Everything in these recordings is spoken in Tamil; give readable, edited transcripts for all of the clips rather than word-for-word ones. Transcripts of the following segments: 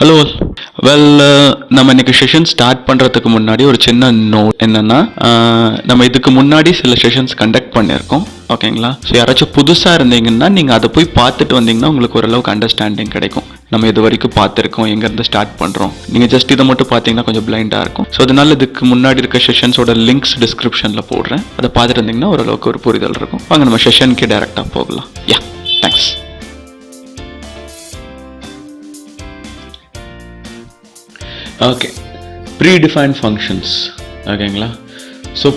ஹலோ வெல், நம்ம இன்னைக்கு செஷன் ஸ்டார்ட் பண்ணுறதுக்கு முன்னாடி ஒரு சின்ன நோட் என்னென்னா, நம்ம இதுக்கு முன்னாடி சில செஷன்ஸ் கண்டக்ட் பண்ணியிருக்கோம், ஓகேங்களா? ஸோ யாராச்சும் புதுசாக இருந்தீங்கன்னா நீங்கள் அதை போய் பார்த்துட்டு வந்தீங்கன்னா உங்களுக்கு ஓரளவுக்கு அண்டர்ஸ்டாண்டிங் கிடைக்கும். நம்ம இது வரைக்கும் பார்த்துருக்கோம், எங்கேருந்து ஸ்டார்ட் பண்ணுறோம். நீங்கள் ஜஸ்ட் இதை மட்டும் பார்த்தீங்கன்னா கொஞ்சம் பிளைண்டாக இருக்கும். ஸோ அதனால இதுக்கு முன்னாடி இருக்க செஷன்ஸோட லிங்க்ஸ் டிஸ்கிரிப்ஷனில் போடுறேன். அதை பார்த்துட்டு இருந்தீங்கன்னா ஓரளவுக்கு ஒரு புரிதல் இருக்கும். வாங்க நம்ம செஷனுக்கு டேரெக்டாக போகலாம். யா, தேங்க்ஸ். ஓகே, ப்ரீடிஃபைன்ட் ஃபங்க்ஷன்ஸ், ஓகேங்களா? ஸோ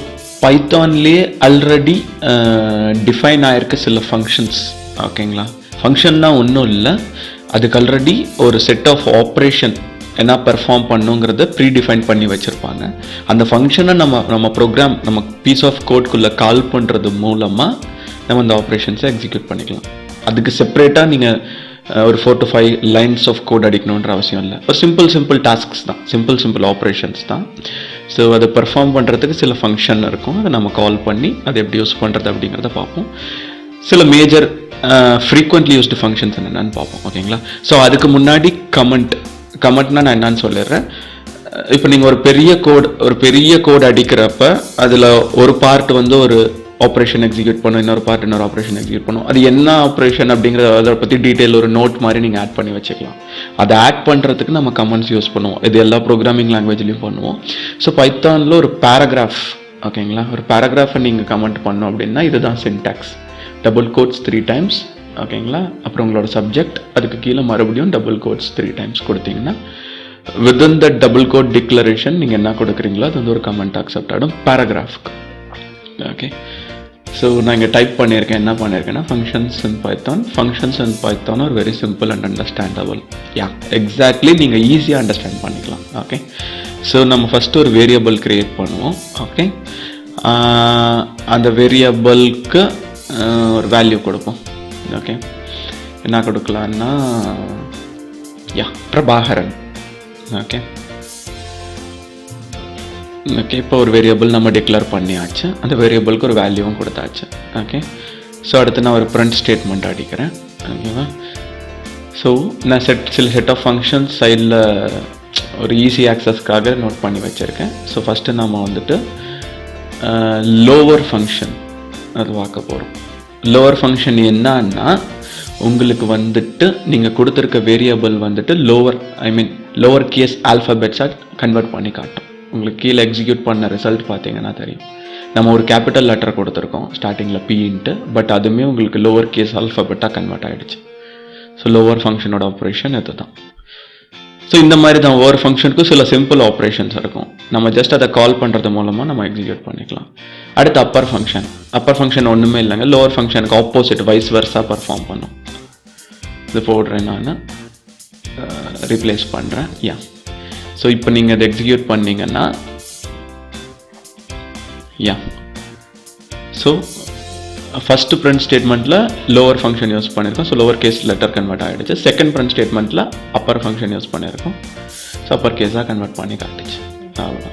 பைத்தான்லேயே ஆல்ரெடி டிஃபைன் ஆகிருக்க சில ஃபங்க்ஷன்ஸ், ஓகேங்களா? ஃபங்க்ஷன்னா ஒன்றும் இல்லை, அதுக்கு ஆல்ரெடி ஒரு செட் ஆஃப் ஆப்ரேஷன் என்ன பெர்ஃபார்ம் பண்ணுங்கிறத ப்ரீடிஃபைன் பண்ணி வச்சுருப்பாங்க. அந்த ஃபங்க்ஷனை நம்ம ப்ரோக்ராம் நம்ம பீஸ் ஆஃப் கோட்குள்ளே கால் பண்ணுறது மூலமாக நம்ம அந்த ஆப்ரேஷன்ஸை எக்ஸிக்யூட் பண்ணிக்கலாம். அதுக்கு செப்பரேட்டாக நீங்கள் ஒரு 4 to 5 லைன்ஸ் ஆஃப் கோட் அடிக்கணுன்ற அவசியம் இல்லை. ஒரு சிம்பிள் டாஸ்க்ஸ் தான், சிம்பிள் ஆப்ரேஷன்ஸ் தான். ஸோ அதை பெர்ஃபார்ம் பண்ணுறதுக்கு சில ஃபங்க்ஷன் இருக்கும், அதை நம்ம கால் பண்ணி அதை எப்படி யூஸ் பண்ணுறது அப்படிங்கிறத பார்ப்போம். சில மேஜர் ஃப்ரீக்வெண்ட்லி யூஸ்டு ஃபங்க்ஷன்ஸ் என்னென்னு பார்ப்போம், ஓகேங்களா? ஸோ அதுக்கு முன்னாடி கமெண்ட்னா நான் என்னன்னு சொல்லிடுறேன். இப்போ நீங்கள் ஒரு பெரிய கோட் அடிக்கிறப்ப அதில் ஒரு பார்ட் வந்து ஒரு ஆப்ரேஷன் எக்ஸிக்யூட் பண்ணும், இன்னொரு ஆப்ரேஷன் எக்ஸிக்யூட் பண்ணும். அது என்ன ஆப்ரேஷன் அப்படிங்கிறத அதை பற்றி டீட்டெயில் ஒரு நோட் மாதிரி நீங்கள் ஆட் பண்ணி வச்சுக்கலாம். அதை ஆட் பண்ணுறதுக்கு நம்ம கமெண்ட்ஸ் யூஸ் பண்ணுவோம். இது எல்லா ப்ரோக்ராமிங் லாங்குவேஜ்லையும் பண்ணுவோம். ஸோ பைத்தானில் ஒரு பேராகிராஃப், ஓகேங்களா? ஒரு பேராகிராஃபை நீங்கள் கமெண்ட் பண்ணோம் அப்படின்னா இதுதான் சின்டாக்ஸ். டபுள் கோட்ஸ் 3 times, ஓகேங்களா? அப்புறம் உங்களோட சப்ஜெக்ட், அதுக்கு கீழே மறுபடியும் டபுள் கோட்ஸ் 3 times கொடுத்தீங்கன்னா within the double quote declaration நீங்கள் என்ன கொடுக்குறீங்களோ அது வந்து ஒரு கமெண்ட் அக்செப்ட் ஆகிடும் பேராகிராஃப்க்கு. ஓகே, ஸோ நான் இங்கே டைப் பண்ணியிருக்கேன். என்ன பண்ணியிருக்கேன்னா, functions in Python are very simple and understandable. Yeah, exactly, நீங்கள் ஈஸியாக அண்டர்ஸ்டாண்ட் பண்ணிக்கலாம். ஓகே, ஸோ நம்ம ஃபஸ்ட்டு ஒரு வேரியபிள் க்ரியேட் பண்ணுவோம். ஓகே, அந்த வேரியபிளுக்கு ஒரு வேல்யூ கொடுப்போம். ஓகே, என்ன கொடுக்கலான்னா, யா, பிரபாகரன். ஓகே, இப்போ ஒரு வேரியபிள் நம்ம டிக்ளேர் பண்ணியாச்சு, அந்த வேரியபிளுக்கு ஒரு வேல்யூவும் கொடுத்தாச்சு. ஓகே, ஸோ அடுத்து நான் ஒரு பிரிண்ட் ஸ்டேட்மெண்ட் அடிக்கிறேன், ஓகேவா? ஸோ நான் சில செட் ஆஃப் ஃபங்க்ஷன்ஸ் சைடில் ஒரு ஈஸி ஆக்சஸ்க்காக நோட் பண்ணி வச்சுருக்கேன். ஸோ ஃபஸ்ட்டு நம்ம வந்துட்டு லோவர் ஃபங்க்ஷன் அது பார்க்க போகிறோம். லோவர் ஃபங்க்ஷன் என்னன்னா, உங்களுக்கு வந்துட்டு நீங்கள் கொடுத்துருக்க வேரியபிள் வந்துட்டு லோவர் கேஸ் ஆல்ஃபபெட்ஸாக கன்வெர்ட் பண்ணி காட்டும். உங்களுக்கு கீழே எக்ஸிக்யூட் பண்ண ரிசல்ட் பார்த்தீங்கன்னா தெரியும். நம்ம ஒரு கேபிட்டல் லெட்டர் கொடுத்துருக்கோம் ஸ்டார்டிங்கில் P, பட் அதுவுமே உங்களுக்கு லோவர் கேஸ் ஆல்ஃபபெட்டாக கன்வெர்ட் ஆகிடுச்சு. ஸோ லோவர் ஃபங்க்ஷனோட ஆப்ரேஷன் இது தான். ஸோ இந்த மாதிரி தான் ஒவ்வொரு ஃபங்க்ஷனுக்கும் சில சிம்பிள் ஆப்ரேஷன்ஸ் இருக்கும். நம்ம ஜஸ்ட் அதை கால் பண்ணுறது மூலமாக நம்ம எக்ஸிக்யூட் பண்ணிக்கலாம். அடுத்து அப்பர் ஃபங்க்ஷன் ஒன்றுமே இல்லைங்க, லோவர் ஃபங்க்ஷனுக்கு ஆப்போசிட் வைஸ் வெர்ஸாக பர்ஃபார்ம் பண்ணும். இது போடுறேன், நான் ரீப்ளேஸ் பண்ணுறேன். யா, ஸோ இப்போ நீங்கள் அதை எக்ஸிக்யூட் பண்ணிங்கன்னா, யா, ஸோ ஃபஸ்ட்டு பிரிண்ட் ஸ்டேட்மெண்ட்டில் லோவர் ஃபங்க்ஷன் யூஸ் பண்ணியிருக்கோம். So lower case letter convert ஆகிடுச்சு. செகண்ட் பிரிண்ட் ஸ்டேட்மெண்ட்டில் அப்பர் ஃபங்க்ஷன் யூஸ் பண்ணியிருக்கோம். ஸோ அப்பர் கேஸாக கன்வெர்ட் பண்ணி காட்டுச்சு. அவ்வளோ.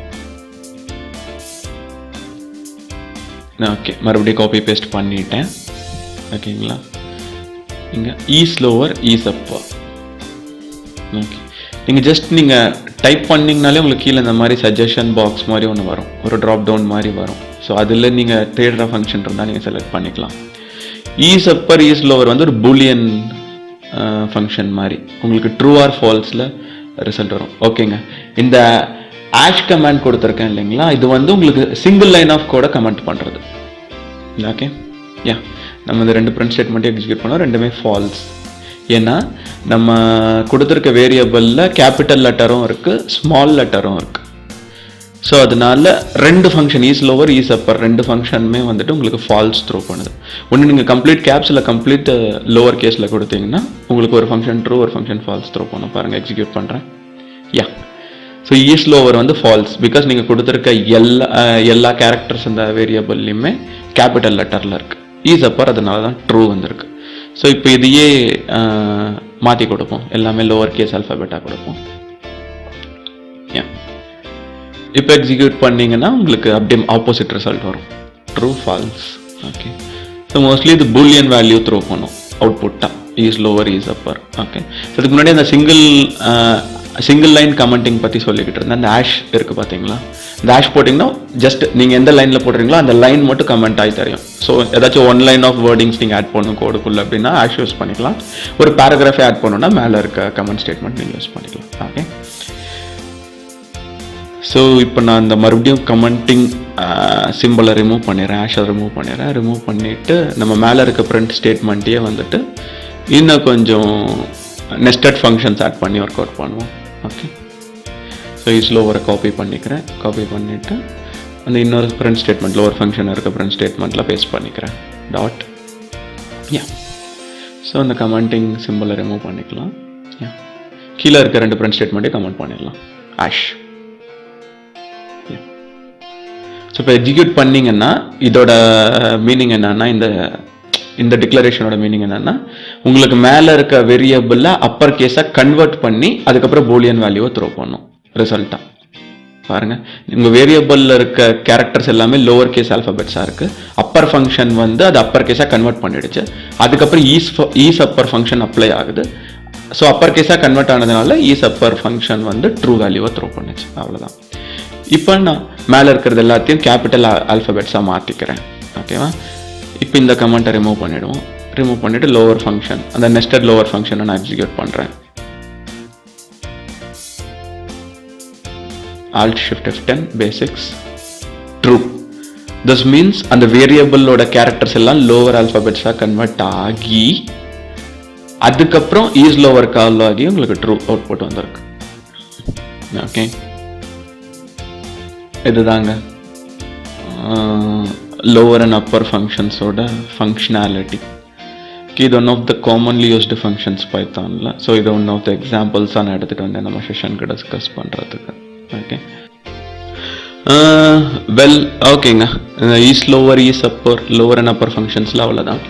ஓகே, மறுபடியும் காப்பி பேஸ்ட் பண்ணிட்டேன், ஓகேங்களா? இங்கே islower isupper. ஓகே, நீங்கள் டைப் பண்ணிங்கனாலே உங்களுக்கு கீழே இந்த மாதிரி சஜஷன் பாக்ஸ் மாதிரி ஒன்று வரும், ஒரு ட்ராப் டவுன் மாதிரி வரும். ஸோ அதில் நீங்கள் தேடுற ஃபங்க்ஷன் இருந்தால் நீங்கள் செலக்ட் பண்ணிக்கலாம். isupper islower வந்து ஒரு பூலியன் ஃபங்க்ஷன் மாதிரி, உங்களுக்கு ட்ரூ ஆர் ஃபால்ஸில் ரிசல்ட் வரும். ஓகேங்க, இந்த ஆஷ் கமெண்ட் கொடுத்துருக்கேன் இல்லைங்களா, இது வந்து உங்களுக்கு சிங்கிள் லைன் ஆஃப் கோடை கமெண்ட் பண்ணுறது. ஓகே, யா, நம்ம இந்த 2 பிரிண்ட் ஸ்டேட்மெண்ட்டையும் எக்ஸிக்யூட் பண்ணோம், ரெண்டுமே ஃபால்ஸ். ஏன்னா நம்ம கொடுத்துருக்க வேரியபிளில் கேபிட்டல் லெட்டரும் இருக்குது, ஸ்மால் லெட்டரும் இருக்குது. ஸோ அதனால ரெண்டு ஃபங்க்ஷன் islower isupper ரெண்டு ஃபங்க்ஷனுமே வந்துட்டு உங்களுக்கு ஃபால்ஸ் த்ரோ பண்ணுது. ஒன்று நீங்கள் கம்ப்ளீட் கேப்ஸில் கம்ப்ளீட் லோவர் கேஸில் கொடுத்தீங்கன்னா உங்களுக்கு ஒரு ஃபங்க்ஷன் ட்ரூ ஒரு ஃபங்க்ஷன் ஃபால்ஸ் த்ரோ பண்ண பாருங்கள். எக்ஸிக்யூட் பண்ணுறேன். யா ஸோ islower வந்து ஃபால்ஸ் பிகாஸ் நீங்கள் கொடுத்துருக்க எல்லா கேரக்டர்ஸ் இந்த வேரியபிள்லையுமே கேபிட்டல் லெட்டரில் இருக்குது. isupper அதனால தான் ட்ரூ வந்திருக்கு. ஸோ இப்போ இதையே மாற்றி கொடுப்போம், எல்லாமே லோவர் கேஸ் ஆல்ஃபபெட்டாக கொடுப்போம். யா இப்போ எக்ஸிக்யூட் பண்ணிங்கன்னா உங்களுக்கு அப்படியே ஆப்போசிட் ரிசல்ட் வரும், true falls. Okay so mostly இது பூலியன் வேல்யூ த்ரோ பண்ணும் அவுட்புட்டாக, islower isupper. ஓகே ஸோ இதுக்கு முன்னாடி அந்த சிங்கிள் லைன் கமெண்டிங் பற்றி சொல்லிக்கிட்டு இருந்தேன். அந்த ஆஷ் இருக்குது பார்த்தீங்களா, இந்த ஆஷ் போட்டிங்கன்னா ஜஸ்ட் நீங்கள் எந்த லைனில் போடுறீங்களோ அந்த லைன் மட்டும் கமெண்ட் ஆகி தெரியும். ஸோ ஏதாச்சும் ஒன் லைன் ஆஃப் வேர்டிங்ஸ் நீங்கள் ஆட் பண்ணணும் கோடுக்குள்ளே அப்படின்னா ஆஷ் யூஸ் பண்ணிக்கலாம். ஒரு பேராகிராஃபை ஆட் பண்ணணும்னா மேலே இருக்க கமெண்ட் ஸ்டேட்மெண்ட் நீங்கள் யூஸ் பண்ணிக்கலாம். ஓகே ஸோ இப்போ நான் இந்த மறுபடியும் கமெண்டிங் சிம்பிளை ரிமூவ் பண்ணிடுறேன், ஆஷை ரிமூவ் பண்ணிடுறேன். ரிமூவ் பண்ணிவிட்டு நம்ம மேலே இருக்க பிரிண்ட் ஸ்டேட்மெண்ட்டையே வந்துட்டு இன்னும் கொஞ்சம் நெஸ்டட் ஃபங்க்ஷன்ஸ் ஆட் பண்ணி ஒர்க் அவுட் பண்ணுவோம். ஓகே ஸோ islower காப்பி பண்ணிக்கிறேன். காப்பி பண்ணிவிட்டு அந்த இன்னொரு பிரிண்ட் ஸ்டேட்மெண்ட்டில் ஒரு ஃபங்க்ஷன் இருக்க பிரிண்ட் ஸ்டேட்மெண்ட்டில் பேஸ்ட் பண்ணிக்கிறேன். டாட் யா ஸோ அந்த கமெண்டிங் சிம்பிளை ரிமூவ் பண்ணிக்கலாம். யா கீழே இருக்க ரெண்டு பிரிண்ட் ஸ்டேட்மெண்ட்டே கமெண்ட் பண்ணிடலாம், ஆஷ். ஸோ இப்போ எக்ஸிக்யூட் பண்ணிங்கன்னா இதோட மீனிங் என்னன்னா, இந்த டிக்ளரேஷனோட மீனிங் என்னன்னா, உங்களுக்கு மேலே இருக்க வேரியபிளில் அப்பர் கேஸாக கன்வெர்ட் பண்ணி அதுக்கப்புறம் பூலியன் வேல்யூவை த்ரோ பண்ணும் ரிசல்ட்டாக. பாருங்கள், உங்கள் வேரியபிளில் இருக்க கேரக்டர்ஸ் எல்லாமே லோவர் கேஸ் ஆல்ஃபபெட்ஸாக இருக்குது. அப்பர் ஃபங்க்ஷன் வந்து அது அப்பர் கேஸாக கன்வெர்ட் பண்ணிடுச்சு. அதுக்கப்புறம் isupper ஃபங்க்ஷன் அப்ளை ஆகுது. ஸோ அப்பர் கேஸாக கன்வெர்ட் ஆனதுனால isupper ஃபங்க்ஷன் வந்து ட்ரூ வேல்யூவை த்ரோ பண்ணுச்சு. அவ்வளோதான். இப்போ நான் மேலே இருக்கிறது எல்லாத்தையும் கேபிட்டல் ஆல்ஃபபெட்ஸாக மாற்றிக்கிறேன். ஓகேவா? இப்போ இந்த கமெண்ட்டை ரிமூவ் பண்ணிவிடுவோம். ரிமூவ் பண்ணிவிட்டு லோவர் ஃபங்க்ஷன், அந்த நெஸ்டட் லோவர் ஃபங்க்ஷனை நான் எக்ஸிக்யூட் பண்ணுறேன். Alt Shift F10 basics true. This means அந்த வேரியபிளோட கேரக்டர்ஸ் எல்லாம் லோவர் ஆல்ஃபபெட்ஸாக கன்வெர்ட் ஆகி அதுக்கப்புறம் islower கால் ஆகி உங்களுக்கு ட்ரூ அவுட்புட் வந்திருக்கு. ஓகே இதுதாங்க லோவர் அண்ட் அப்பர் ஃபங்க்ஷன்ஸோட ஃபங்க்ஷனாலிட்டி. இது one of the commonly used functions பைத்தானில். ஸோ இது ஒன் ஆஃப் த எக்ஸாம்பிள்ஸாக நான் எடுத்துகிட்டு வந்தேன் நம்ம செஷனுக்கு டிஸ்கஸ் பண்ணுறதுக்கு. ஓகே வெல் ஓகேங்க, islower isupper lower and upper ஃபங்க்ஷன்ஸில் அவ்வளோதான்.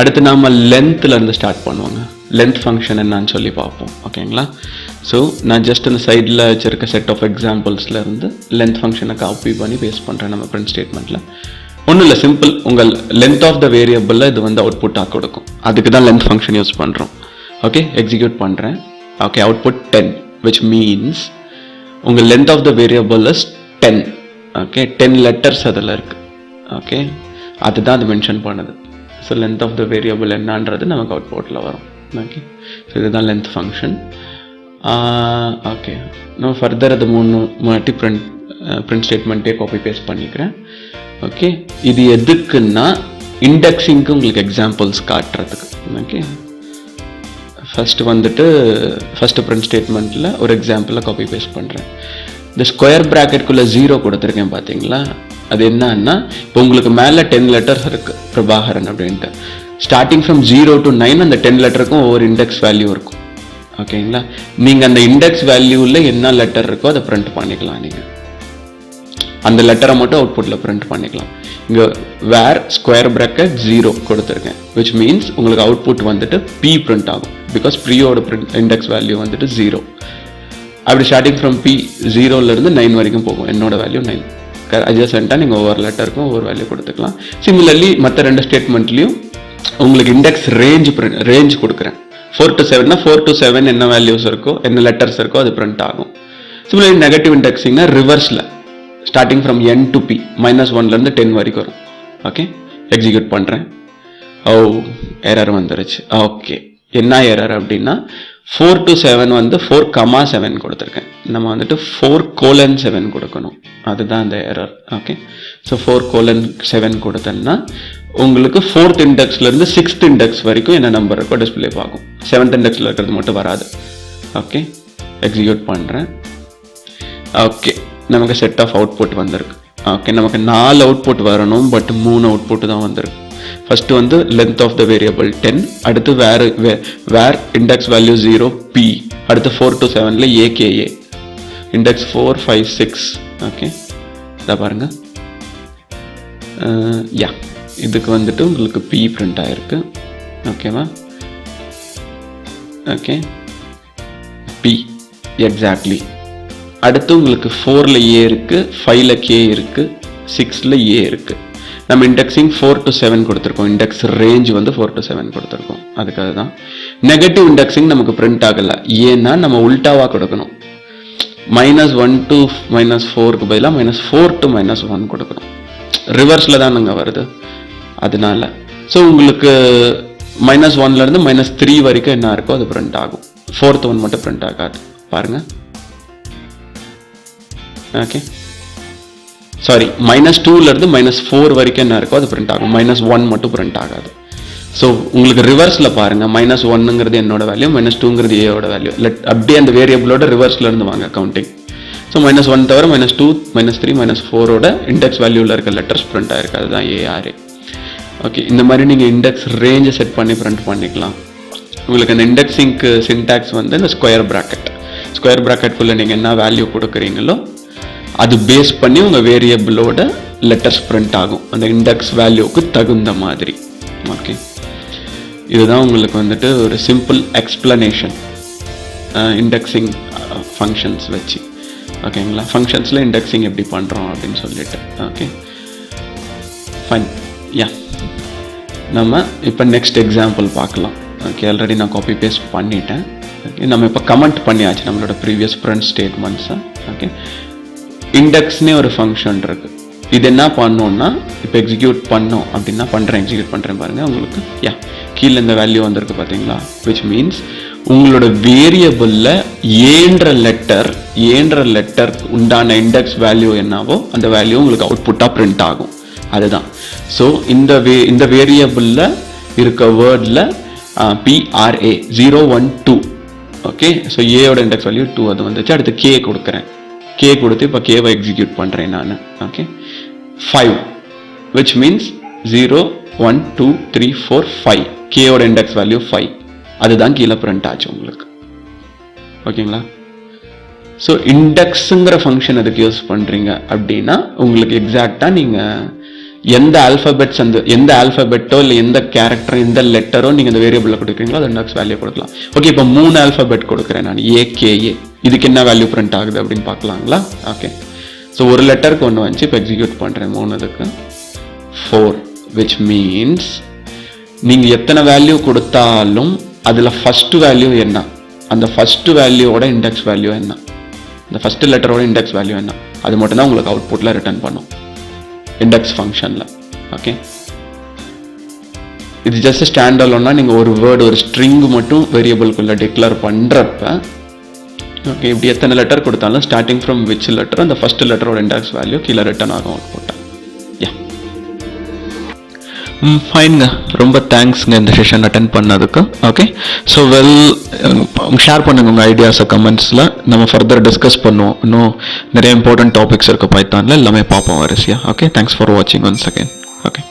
அடுத்து நாம் லென்த்லேருந்து ஸ்டார்ட் பண்ணுவோங்க. லென்த் ஃபங்க்ஷன் என்னன்னு சொல்லி பார்ப்போம். ஓகேங்களா? ஸோ நான் ஜஸ்ட் அந்த சைடில் வச்சுருக்க செட் ஆஃப் எக்ஸாம்பிள்ஸ்லேருந்து லென்த் ஃபங்க்ஷனை காப்பி பண்ணி பேஸ்ட் பண்ணுறேன் நம்ம பிரிண்ட் ஸ்டேட்மெண்ட்டில். ஒன்றும் இல்லை, சிம்பிள். உங்கள் லென்த் ஆஃப் த வேரியபிளில் இது வந்து அவுட்புட்டாக கொடுக்கும். அதுக்கு தான் லென்த் ஃபங்க்ஷன் யூஸ் பண்ணுறோம். ஓகே எக்ஸிக்யூட் பண்ணுறேன். ஓகே அவுட்புட் 10 which means உங்கள் length of the variable is 10. Okay 10 letters அதில் இருக்குது. ஓகே அதுதான் அது மென்ஷன் பண்ணுது. So length of the variable என்னன்றது நமக்கு அவுட்புட்டில் வரும். ஓகே ஸோ இதுதான் லென்த் ஃபங்க்ஷன். ஓகே நான் ஃபர்தர் அது மூணு பிரிண்ட் ஸ்டேட்மெண்ட்டே காப்பி பேஸ்ட் பண்ணிக்கிறேன். ஓகே இது எதுக்குன்னா இண்டெக்ஸிங்க்கு உங்களுக்கு எக்ஸாம்பிள்ஸ் காட்டுறதுக்கு. ஓகே ஃபஸ்ட்டு வந்துட்டு ஃபஸ்ட்டு பிரிண்ட் ஸ்டேட்மெண்ட்டில் ஒரு எக்ஸாம்பிளில் காப்பி பேஸ்ட் பண்ணுறேன். இந்த ஸ்கொயர் ப்ராக்கெட்குள்ளே 0 கொடுத்துருக்கேன் பார்த்தீங்களா, அது என்னன்னா இப்போ உங்களுக்கு மேலே 10 லெட்டர்ஸ் இருக்குது பிரபாகரன் அப்படின்ட்டு. ஸ்டார்டிங் ஃப்ரம் 0 to 9 அந்த 10 லெட்டருக்கும் ஒவ்வொரு இண்டெக்ஸ் வேல்யூ இருக்கும். ஓகேங்களா? நீங்கள் அந்த இண்டெக்ஸ் வேல்யூவில் என்ன லெட்டர் இருக்கோ அதை பிரிண்ட் பண்ணிக்கலாம். நீங்கள் அந்த லெட்டரை மட்டும் அவுட்புட்டில் பிரிண்ட் பண்ணிக்கலாம். இங்கே வேர் ஸ்கொயர் ப்ராக்கெட் 0 கொடுத்துருக்கேன் which means உங்களுக்கு அவுட்புட் வந்துட்டு P பிரிண்ட் ஆகும். பிகாஸ் ப்ரீயோட இண்டெக்ஸ் வேல்யூ வந்துட்டு 0. அப்படி ஸ்டார்டிங் ஃப்ரம் P 0லேருந்து 9 வரைக்கும் போகும். என்னோட வேல்யூ 9. அட்ஜசென்ட்டாக நீங்கள் ஒவ்வொரு லெட்டருக்கும் ஒவ்வொரு வேல்யூ கொடுத்துக்கலாம். சிமிலர்லி மற்ற ரெண்டு ஸ்டேட்மெண்ட்லேயும் உங்களுக்கு இண்டெக்ஸ் ரேஞ்ச் கொடுக்குறேன். 4 to 7னா 4 to 7 என்ன வேல்யூஸ் இருக்கோ என்ன லெட்டர்ஸ் இருக்கோ அது பிரிண்ட் ஆகும். சிமிலர்லி நெகட்டிவ் இண்டெக்ஸிங்னா ரிவர்ஸில் starting from N to P -1லேருந்து 10 வரைக்கும் வரும். ஓகே எக்ஸிக்யூட் பண்ணுறேன். எரர் வந்துருச்சு. ஓகே என்ன எரர் அப்படின்னா 4 to 7 வந்து 4,7 கொடுத்துருக்கேன். நம்ம வந்துட்டு 4:7 கொடுக்கணும். அதுதான் அந்த எரர். ஓகே ஸோ 4:7 கொடுத்தேன்னா உங்களுக்கு 4th இண்டெக்ஸ்லேருந்து 6th இண்டெக்ஸ் வரைக்கும் என்ன நம்பர் இருக்கோ டிஸ்பிளே பார்க்கும். 7th இண்டெக்ஸில் இருக்கிறது மட்டும் வராது. ஓகே எக்ஸிக்யூட் பண்ணுறேன். ஓகே நமக்கு செட் ஆஃப் அவுட்புட் வந்திருக்கு. ஓகே, நமக்கு 4 அவுட்புட் வரணும், பட் 3 அவுட்புட் தான் வந்திருக்கு. ஃபர்ஸ்ட் வந்து லென்த் ஆஃப் த வேரியபிள் 10, அடுத்து வேர் இண்டெக்ஸ் வேல்யூ 0 p, அடுத்து 4 to 7ல aka இண்டெக்ஸ் 4 5 6. ஓகே, இதை பாருங்க. யா, இதுக்கு வந்துட்டு உங்களுக்கு p பிரிண்ட் ஆயிருக்கு. ஓகேவா? Okay, p exactly. அடுத்து உங்களுக்கு 4ல a இருக்கு, 5ல k இருக்கு, 6ல a இருக்கு. நம்ம இண்டெக்ஸிங் 4 to 7 கொடுத்துருக்கோம். இண்டெக்ஸ் ரேஞ்ச் வந்து 4 to 7 கொடுத்துருக்கோம். அதுக்காக தான் நெகட்டிவ் இண்டெக்ஸிங் நமக்கு பிரிண்ட் ஆகல. ஏன்னா நம்ம உல்டாவா கொடுக்கணும். -1 to -4க்கு பதிலாக -4 to -1 கொடுக்கணும். ரிவர்ஸ்ல தான் நாங்கள் வருது. அதனால ஸோ உங்களுக்கு -1ல இருந்து -3 வரைக்கும் என்ன இருக்கோ அது பிரிண்ட் ஆகும். 4th one மட்டும் பிரிண்ட் ஆகாது. பாருங்க. ஓகே, சாரி, -2ல இருந்து -4 வரைக்கும் என்ன இருக்கோ அது பிரிண்ட் ஆகும். -1 மட்டும் பிரிண்ட் ஆகாது. ஸோ உங்களுக்கு ரிவர்ஸ்ல பாருங்க. -1ங்கிறது என்னோட வேல்யூ, -2ங்கிறது ஏயோட வேல்யூ. அப்படியே அந்த வேரியபிளோட ரிவர்ஸ்ல இருந்து வாங்க கவுண்டிங். ஸோ -1 தவிர -2 -3 -4ஓட இண்டெக்ஸ் வேல்யூல இருக்க லெட்டர்ஸ் பிரிண்ட் ஆயிருக்கு. அதுதான் ஏஆர்ஏ. ஓகே, இந்த மாதிரி நீங்க இண்டெக்ஸ் ரேஞ்சை செட் பண்ணி பிரிண்ட் பண்ணிக்கலாம். உங்களுக்கு அந்த இண்டெக்ஸிங்க்கு சின்டாக்ஸ் வந்து இந்த ஸ்கொயர் ப்ராக்கெட்குள்ள நீங்க என்ன வேல்யூ கொடுக்குறீங்களோ அது பேஸ் பண்ணி உங்கள் வேரியபிளோட லெட்டர்ஸ் பிரிண்ட் ஆகும், அந்த இண்டெக்ஸ் வேல்யூவுக்கு தகுந்த மாதிரி. ஓகே, இதுதான் உங்களுக்கு வந்துட்டு ஒரு சிம்பிள் எக்ஸ்பிளனேஷன் இண்டெக்ஸிங் ஃபங்க்ஷன்ஸ் வச்சு. ஓகேங்களா? ஃபங்க்ஷன்ஸில் இண்டெக்ஸிங் எப்படி பண்ணுறோம் அப்படின்னு சொல்லிட்டு. Okay, fine. யா, நம்ம இப்போ நெக்ஸ்ட் எக்ஸாம்பிள் பார்க்கலாம். ஓகே, ஆல்ரெடி நான் காப்பி பேஸ்ட் பண்ணிட்டேன். ஓகே, நம்ம இப்போ கமெண்ட் பண்ணியாச்சு நம்மளோட ப்ரீவியஸ் பிரிண்ட் ஸ்டேட்மெண்ட்ஸை. ஓகே, இண்டெக்ஸ்னே ஒரு ஃபங்க்ஷன் இருக்கு. இது என்ன பண்ணோம்னா, இப்போ எக்ஸிக்யூட் பண்ணோம் அப்படின்னா எக்ஸிக்யூட் பண்ணுறேன் பாருங்க. உங்களுக்கு யா கீழே இந்த வேல்யூ வந்திருக்கு பார்த்தீங்களா? விச் மீன்ஸ் உங்களோட வேரியபிளில் ஏன்ற லெட்டர் உண்டான இண்டெக்ஸ் வேல்யூ என்னவோ அந்த வேல்யூ உங்களுக்கு அவுட்புட்டாக பிரிண்ட் ஆகும். அதுதான். ஸோ இந்த வேரியபிளில் இருக்க வேர்டில் PRA 0 1 2. ஓகே, ஸோ ஏயோட இண்டெக்ஸ் வேல்யூ 2 அது வந்துச்சு. அடுத்து கே கொடுக்குறேன். கே கொடுத்து இப்போ கேவை எக்ஸிக்யூட் பண்ணுறேன் நான். Okay, 5 which means 0 1 2 3 4 5. கேயோட இண்டெக்ஸ் வேல்யூ 5. அதுதான் கீழே பிரிண்ட் ஆச்சு உங்களுக்கு. ஓகேங்களா? ஸோ இண்டெக்ஸுங்கிற ஃபங்க்ஷன் அதுக்கு யூஸ் பண்ணுறீங்க அப்படின்னா உங்களுக்கு எக்ஸாக்டாக நீங்கள் எந்த ஆல்ஃபபெட்டோ இல்லை எந்த கேரக்டர் எந்த லெட்டரோ நீங்கள் இந்த வேரியபிளில் கொடுக்குறீங்களோ அது இண்டெக்ஸ் வேல்யூ கொடுக்கலாம். ஓகே, இப்போ 3 ஆல்ஃபபெட் கொடுக்குறேன் நான், AKA. இதுக்கு என்ன வேல்யூ பிரிண்ட் ஆகுது அப்படின்னு பார்க்கலாங்களா? ஓகே, ஸோ ஒரு லெட்டருக்கு ஒன்று வந்துச்சு. இப்போ எக்ஸிக்யூட் பண்ணுறேன். 3க்கு 4 விச் மீன்ஸ் நீங்கள் எத்தனை வேல்யூ கொடுத்தாலும் அதில் ஃபர்ஸ்ட் வேல்யூ என்ன, அந்த ஃபர்ஸ்ட் வேல்யூவோட இண்டெக்ஸ் வேல்யூ என்ன, அந்த ஃபர்ஸ்ட் லெட்டரோட இண்டெக்ஸ் வேல்யூ என்ன, அது மட்டும் தான் உங்களுக்கு அவுட்புட்டில் ரிட்டர்ன் பண்ணும் இண்டெக்ஸ் ஃபங்க்ஷனில். ஓகே, இது ஜஸ்ட் ஸ்டாண்ட் அலோன்னா நீங்கள் ஒரு வேர்டு ஒரு ஸ்ட்ரிங் மட்டும் வேரியபிள்குள்ளே டிக்ளேர் பண்ணுறப்ப ஓகே, இப்படி எத்தனை லெட்டர் கொடுத்தாலும் ஸ்டார்டிங் ஃப்ரம் விச் லெட்டர் அந்த ஃபர்ஸ்ட் லெட்டரோட இண்டெக்ஸ் வேல்யூ கீழே ரிட்டர்ன் ஆகும் அவுட்புட்டாக. யா, ஃபைனுங்க. ரொம்ப தேங்க்ஸுங்க இந்த செஷன் அட்டென்ட் பண்ணதுக்கு. ஓகே, ஸோ ஷேர் பண்ணுங்க உங்கள் ஐடியாஸை கமெண்ட்ஸில். நம்ம ஃபர்தர் டிஸ்கஸ் பண்ணுவோம். இன்னும் நிறைய இம்பார்ட்டன்ட் டாபிக்ஸ் இருக்குது பைத்தானில், எல்லாமே பார்ப்போம் வரிசையாக. ஓகே, தேங்க்ஸ் ஃபார் வாட்சிங் ஒன்ஸ் அகேன். ஓகே.